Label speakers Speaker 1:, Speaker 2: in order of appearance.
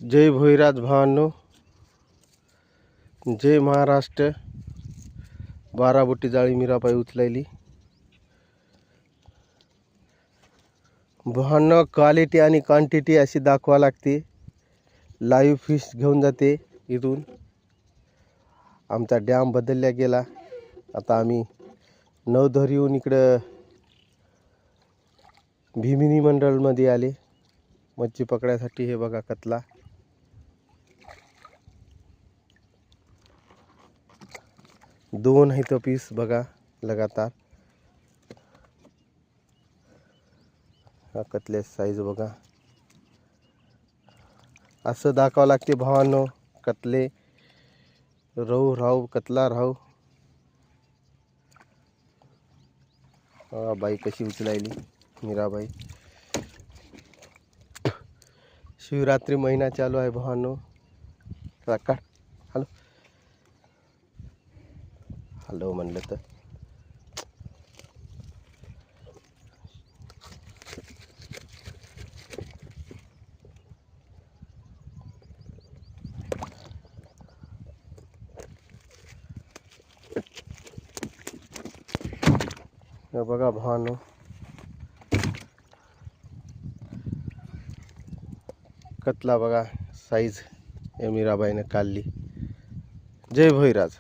Speaker 1: जय भोईराज भावांनो, जय महाराष्ट्र। 12 बोटी जाळी मीराबाई उचलायली भावांनो। क्वालिटी आणि क्वांटिटी अशी दाखवा लागते। लाईव्ह फिश घेऊन जाते इथून। आमचा डॅम बदलल्या गेला। आता आम्ही नवधरीहून इकडं भीमिनी मंडळमध्ये आले मच्छी पकडायसाठी। हे बघा कतला, दोन आहे तो पीस बघा लगातार। हा कतले साईज बघा, असं दाखवावं लागते भावांनो। कतले रहू राहू कतला राहू। बाई कशी उचलायली मीराबाई। शिवरात्री महिना चालू आहे भावांनो। काढ, हॅलो हॅलो म्हणलं तर बघा भावांनो। कतला बघा साईज मीराबाईने काढली। जय भोईराज।